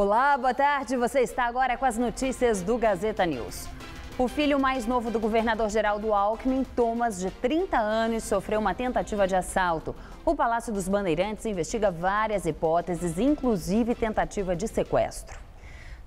Olá, boa tarde. Você está agora com as notícias do Gazeta News. O filho mais novo do governador Geraldo Alckmin, Thomas, de 30 anos, sofreu uma tentativa de assalto. O Palácio dos Bandeirantes investiga várias hipóteses, inclusive tentativa de sequestro.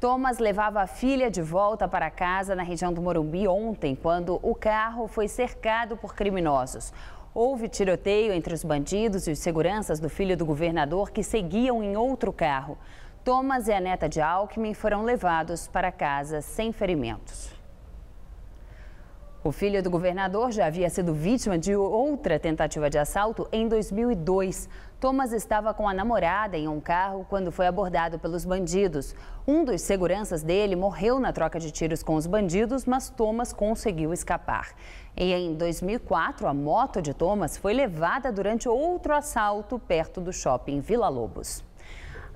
Thomas levava a filha de volta para casa na região do Morumbi ontem, quando o carro foi cercado por criminosos. Houve tiroteio entre os bandidos e os seguranças do filho do governador que seguiam em outro carro. Thomas e a neta de Alckmin foram levados para casa sem ferimentos. O filho do governador já havia sido vítima de outra tentativa de assalto em 2002. Thomas estava com a namorada em um carro quando foi abordado pelos bandidos. Um dos seguranças dele morreu na troca de tiros com os bandidos, mas Thomas conseguiu escapar. E em 2004, a moto de Thomas foi levada durante outro assalto perto do shopping Vila Lobos.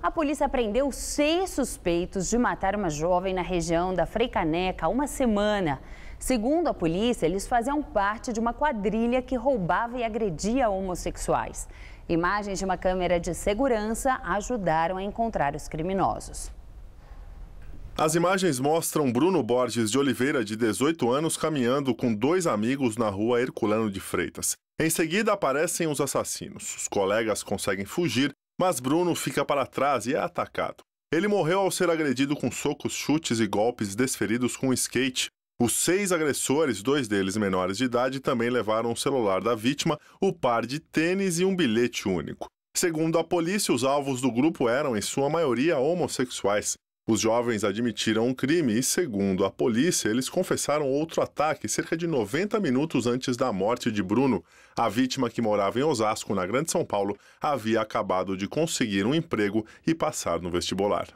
A polícia prendeu 6 suspeitos de matar uma jovem na região da Freicaneca há uma semana. Segundo a polícia, eles faziam parte de uma quadrilha que roubava e agredia homossexuais. Imagens de uma câmera de segurança ajudaram a encontrar os criminosos. As imagens mostram Bruno Borges de Oliveira, de 18 anos, caminhando com 2 amigos na rua Herculano de Freitas. Em seguida aparecem os assassinos. Os colegas conseguem fugir, mas Bruno fica para trás e é atacado. Ele morreu ao ser agredido com socos, chutes e golpes desferidos com skate. Os 6 agressores, 2 deles menores de idade, também levaram o celular da vítima, o par de tênis e um bilhete único. Segundo a polícia, os alvos do grupo eram, em sua maioria, homossexuais. Os jovens admitiram um crime e, segundo a polícia, eles confessaram outro ataque cerca de 90 minutos antes da morte de Bruno. A vítima, que morava em Osasco, na Grande São Paulo, havia acabado de conseguir um emprego e passar no vestibular.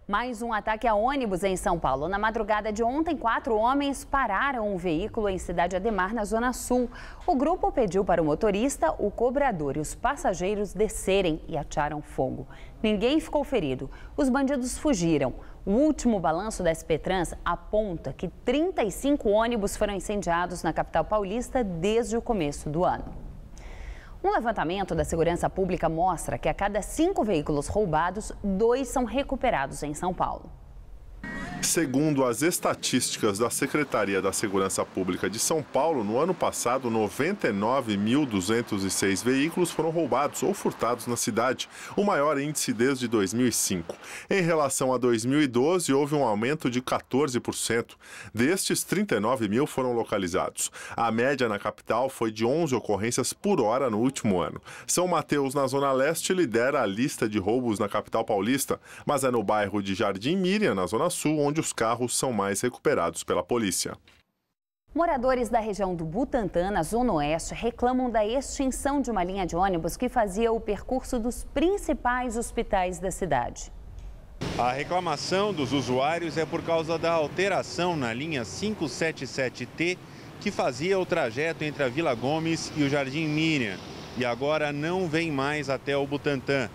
Mais um ataque a ônibus em São Paulo. Na madrugada de ontem, 4 homens pararam um veículo em Cidade Ademar, na Zona Sul. O grupo pediu para o motorista, o cobrador e os passageiros descerem e atearam fogo. Ninguém ficou ferido. Os bandidos fugiram. O último balanço da SP Trans aponta que 35 ônibus foram incendiados na capital paulista desde o começo do ano. Um levantamento da Segurança Pública mostra que a cada 5 veículos roubados, 2 são recuperados em São Paulo. Segundo as estatísticas da Secretaria da Segurança Pública de São Paulo, no ano passado, 99.206 veículos foram roubados ou furtados na cidade, o maior índice desde 2005. Em relação a 2012, houve um aumento de 14%. Destes, 39 mil foram localizados. A média na capital foi de 11 ocorrências por hora no último ano. São Mateus, na Zona Leste, lidera a lista de roubos na capital paulista, mas é no bairro de Jardim Miriam, na Zona Sul, onde os carros são mais recuperados pela polícia. Moradores da região do Butantã, na Zona Oeste, reclamam da extinção de uma linha de ônibus que fazia o percurso dos principais hospitais da cidade. A reclamação dos usuários é por causa da alteração na linha 577T, que fazia o trajeto entre a Vila Gomes e o Jardim Miriam, e agora não vem mais até o Butantã.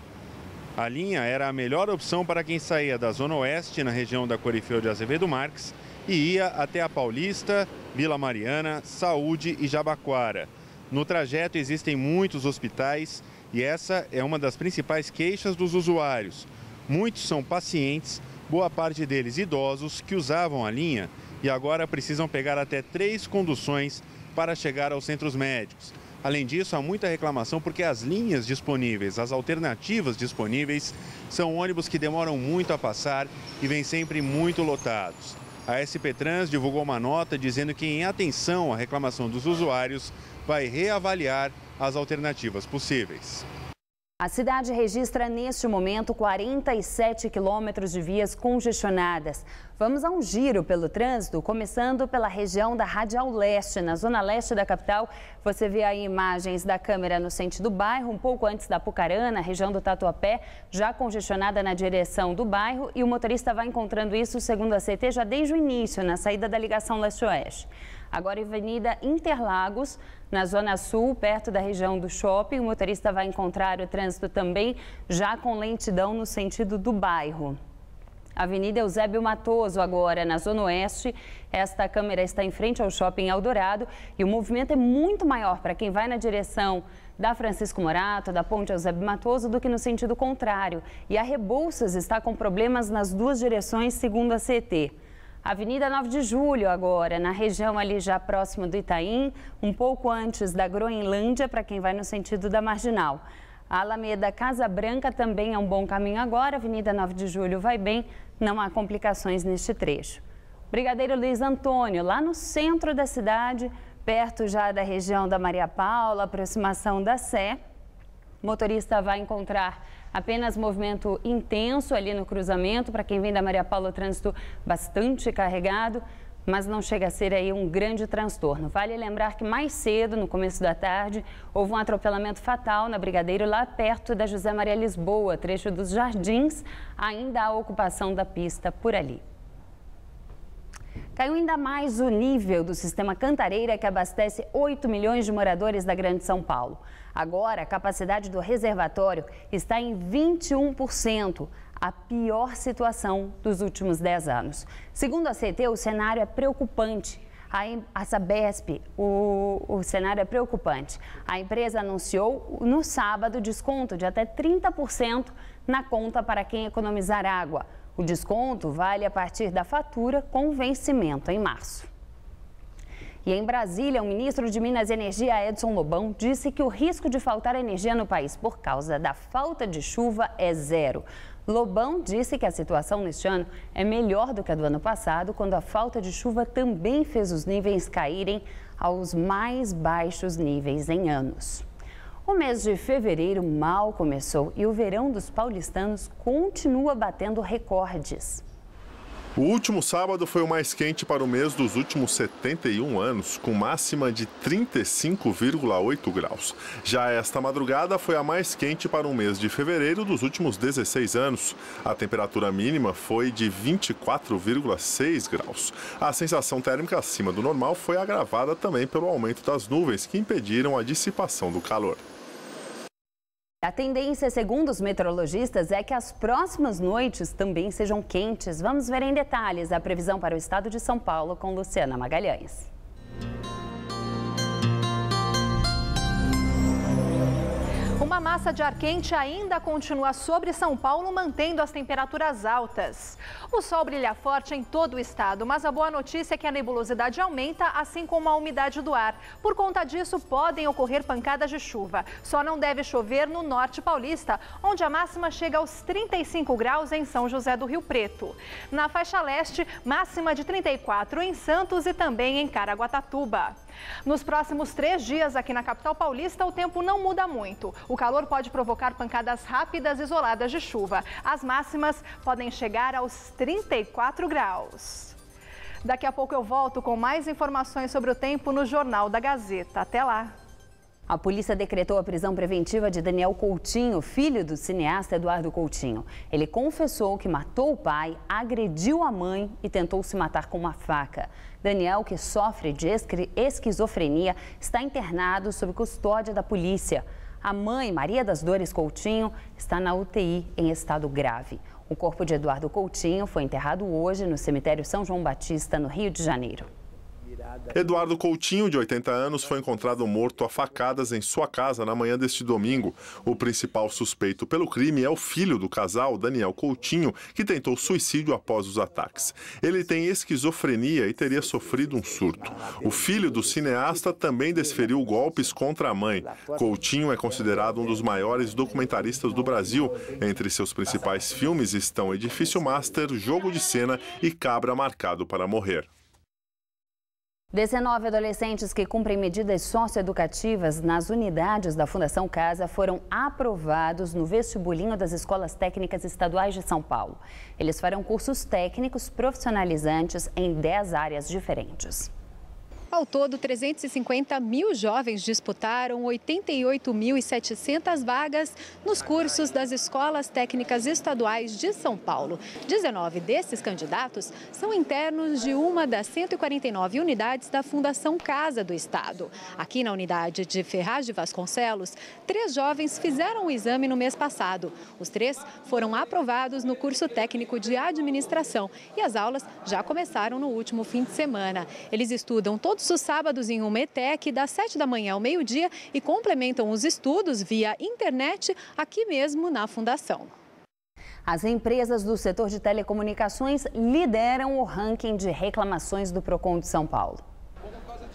A linha era a melhor opção para quem saía da Zona Oeste, na região da Corifeu de Azevedo Marques, e ia até a Paulista, Vila Mariana, Saúde e Jabaquara. No trajeto existem muitos hospitais e essa é uma das principais queixas dos usuários. Muitos são pacientes, boa parte deles idosos, que usavam a linha e agora precisam pegar até 3 conduções para chegar aos centros médicos. Além disso, há muita reclamação porque as linhas disponíveis, as alternativas disponíveis, são ônibus que demoram muito a passar e vêm sempre muito lotados. A SP Trans divulgou uma nota dizendo que, em atenção à reclamação dos usuários, vai reavaliar as alternativas possíveis. A cidade registra neste momento 47 quilômetros de vias congestionadas. Vamos a um giro pelo trânsito, começando pela região da Radial Leste, na zona leste da capital. Você vê aí imagens da câmera no sentido do bairro, um pouco antes da Pucarana, região do Tatuapé, já congestionada na direção do bairro. E o motorista vai encontrando isso, segundo a CT, já desde o início, na saída da ligação leste-oeste. Agora, Avenida Interlagos, na Zona Sul, perto da região do shopping. O motorista vai encontrar o trânsito também já com lentidão no sentido do bairro. Avenida Eusébio Matoso, agora na Zona Oeste. Esta câmera está em frente ao Shopping Eldorado e o movimento é muito maior para quem vai na direção da Francisco Morato, da Ponte Eusébio Matoso, do que no sentido contrário. E a Rebouças está com problemas nas duas direções, segundo a CET. Avenida 9 de Julho, agora, na região ali já próximo do Itaim, um pouco antes da Groenlândia, para quem vai no sentido da Marginal. A Alameda Casa Branca também é um bom caminho agora. Avenida 9 de Julho vai bem, não há complicações neste trecho. Brigadeiro Luiz Antônio, lá no centro da cidade, perto já da região da Maria Paula, aproximação da Sé. O motorista vai encontrar apenas movimento intenso ali no cruzamento. Para quem vem da Maria Paula, o trânsito bastante carregado, mas não chega a ser aí um grande transtorno. Vale lembrar que mais cedo, no começo da tarde, houve um atropelamento fatal na Brigadeiro, lá perto da José Maria Lisboa, trecho dos Jardins. Ainda há ocupação da pista por ali. Caiu ainda mais o nível do sistema Cantareira, que abastece 8 milhões de moradores da Grande São Paulo. Agora, a capacidade do reservatório está em 21%, a pior situação dos últimos 10 anos. Segundo a CET, o cenário é preocupante. A Sabesp, o cenário é preocupante. A empresa anunciou no sábado desconto de até 30% na conta para quem economizar água. O desconto vale a partir da fatura com vencimento em março. E em Brasília, o ministro de Minas e Energia, Edson Lobão, disse que o risco de faltar energia no país por causa da falta de chuva é zero. Lobão disse que a situação neste ano é melhor do que a do ano passado, quando a falta de chuva também fez os níveis caírem aos mais baixos níveis em anos. O mês de fevereiro mal começou e o verão dos paulistanos continua batendo recordes. O último sábado foi o mais quente para o mês dos últimos 71 anos, com máxima de 35,8 graus. Já esta madrugada foi a mais quente para o mês de fevereiro dos últimos 16 anos. A temperatura mínima foi de 24,6 graus. A sensação térmica acima do normal foi agravada também pelo aumento das nuvens, que impediram a dissipação do calor. A tendência, segundo os meteorologistas, é que as próximas noites também sejam quentes. Vamos ver em detalhes a previsão para o estado de São Paulo com Luciana Magalhães. Uma massa de ar quente ainda continua sobre São Paulo, mantendo as temperaturas altas. O sol brilha forte em todo o estado, mas a boa notícia é que a nebulosidade aumenta, assim como a umidade do ar. Por conta disso, podem ocorrer pancadas de chuva. Só não deve chover no norte paulista, onde a máxima chega aos 35 graus em São José do Rio Preto. Na faixa leste, máxima de 34 em Santos e também em Caraguatatuba. Nos próximos 3 dias aqui na capital paulista, o tempo não muda muito. O calor pode provocar pancadas rápidas isoladas de chuva. As máximas podem chegar aos 34 graus. Daqui a pouco eu volto com mais informações sobre o tempo no Jornal da Gazeta. Até lá! A polícia decretou a prisão preventiva de Daniel Coutinho, filho do cineasta Eduardo Coutinho. Ele confessou que matou o pai, agrediu a mãe e tentou se matar com uma faca. Daniel, que sofre de esquizofrenia, está internado sob custódia da polícia. A mãe, Maria das Dores Coutinho, está na UTI em estado grave. O corpo de Eduardo Coutinho foi enterrado hoje no cemitério São João Batista, no Rio de Janeiro. Eduardo Coutinho, de 80 anos, foi encontrado morto a facadas em sua casa na manhã deste domingo. O principal suspeito pelo crime é o filho do casal, Daniel Coutinho, que tentou suicídio após os ataques. Ele tem esquizofrenia e teria sofrido um surto. O filho do cineasta também desferiu golpes contra a mãe. Coutinho é considerado um dos maiores documentaristas do Brasil. Entre seus principais filmes estão Edifício Master, Jogo de Cena e Cabra Marcado para Morrer. 19 adolescentes que cumprem medidas socioeducativas nas unidades da Fundação Casa foram aprovados no vestibulinho das Escolas Técnicas Estaduais de São Paulo. Eles farão cursos técnicos profissionalizantes em 10 áreas diferentes. Ao todo, 350 mil jovens disputaram 88.700 vagas nos cursos das escolas técnicas estaduais de São Paulo. 19 desses candidatos são internos de uma das 149 unidades da Fundação Casa do Estado. Aqui na unidade de Ferraz de Vasconcelos, 3 jovens fizeram o exame no mês passado. Os 3 foram aprovados no curso técnico de administração e as aulas já começaram no último fim de semana. Eles estudam todos os sábados em uma ETEC das 7 da manhã ao meio-dia e complementam os estudos via internet aqui mesmo na Fundação. As empresas do setor de telecomunicações lideram o ranking de reclamações do Procon de São Paulo.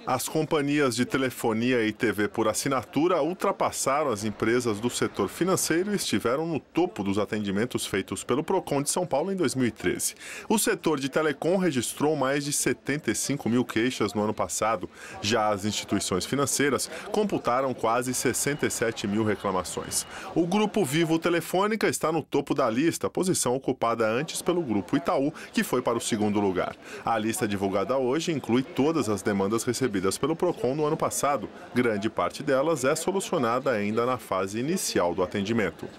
As companhias de telefonia e TV por assinatura ultrapassaram as empresas do setor financeiro e estiveram no topo dos atendimentos feitos pelo Procon de São Paulo em 2013. O setor de telecom registrou mais de 75 mil queixas no ano passado. Já as instituições financeiras computaram quase 67 mil reclamações. O Grupo Vivo Telefônica está no topo da lista, posição ocupada antes pelo Grupo Itaú, que foi para o segundo lugar. A lista divulgada hoje inclui todas as demandas recebidas pelo Procon no ano passado. Grande parte delas é solucionada ainda na fase inicial do atendimento.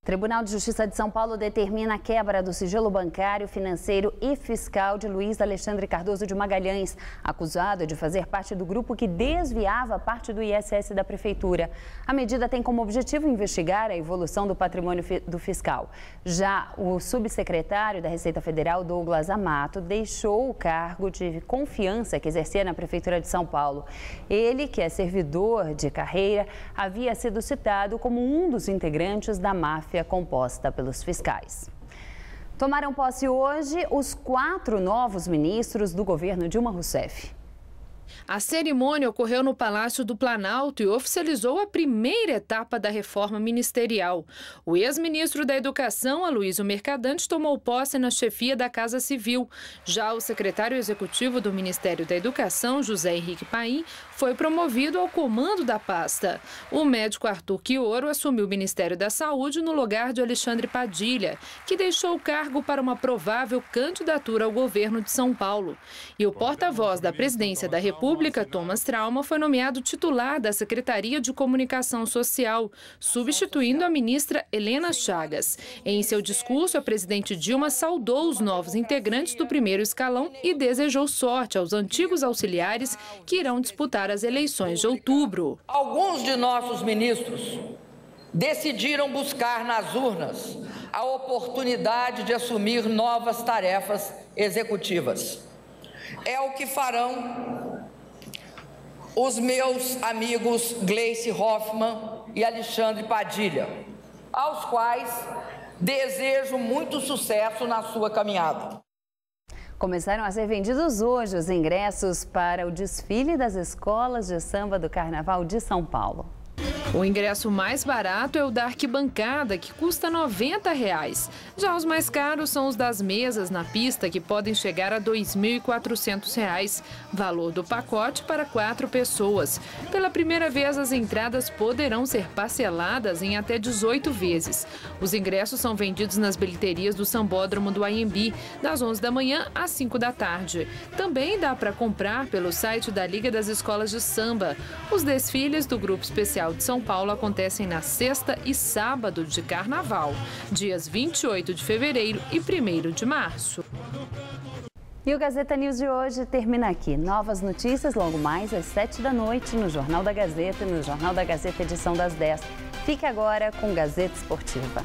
O Tribunal de Justiça de São Paulo determina a quebra do sigilo bancário, financeiro e fiscal de Luiz Alexandre Cardoso de Magalhães, acusado de fazer parte do grupo que desviava parte do ISS da Prefeitura. A medida tem como objetivo investigar a evolução do patrimônio do fiscal. Já o subsecretário da Receita Federal, Douglas Amato, deixou o cargo de confiança que exercia na Prefeitura de São Paulo. Ele, que é servidor de carreira, havia sido citado como um dos integrantes da máfia composta pelos fiscais. Tomaram posse hoje os 4 novos ministros do governo Dilma Rousseff. A cerimônia ocorreu no Palácio do Planalto e oficializou a primeira etapa da reforma ministerial. O ex-ministro da Educação, Aloysio Mercadante, tomou posse na chefia da Casa Civil. Já o secretário executivo do Ministério da Educação, José Henrique Paim, foi promovido ao comando da pasta. O médico Arthur Quioro assumiu o Ministério da Saúde no lugar de Alexandre Padilha, que deixou o cargo para uma provável candidatura ao governo de São Paulo. E o porta-voz da Presidência da República, Thomas Trauma, foi nomeado titular da Secretaria de Comunicação Social, substituindo a ministra Helena Chagas. Em seu discurso, a presidente Dilma saudou os novos integrantes do primeiro escalão e desejou sorte aos antigos auxiliares que irão disputar as eleições de outubro. Alguns de nossos ministros decidiram buscar nas urnas a oportunidade de assumir novas tarefas executivas. É o que farão os meus amigos Gleice Hoffmann e Alexandre Padilha, aos quais desejo muito sucesso na sua caminhada. Começaram a ser vendidos hoje os ingressos para o desfile das escolas de samba do Carnaval de São Paulo. O ingresso mais barato é o da arquibancada, que custa R$ 90. Já os mais caros são os das mesas na pista, que podem chegar a R$ 2.400, valor do pacote para 4 pessoas. Pela primeira vez, as entradas poderão ser parceladas em até 18 vezes. Os ingressos são vendidos nas bilheterias do Sambódromo do Anhembi, das 11 da manhã às 5 da tarde. Também dá para comprar pelo site da Liga das Escolas de Samba. Os desfiles do Grupo Especial de São Paulo acontecem na sexta e sábado de carnaval, dias 28 de fevereiro e 1º de março. E o Gazeta News de hoje termina aqui. Novas notícias logo mais às 7 da noite no Jornal da Gazeta e no Jornal da Gazeta edição das 10. Fique agora com Gazeta Esportiva.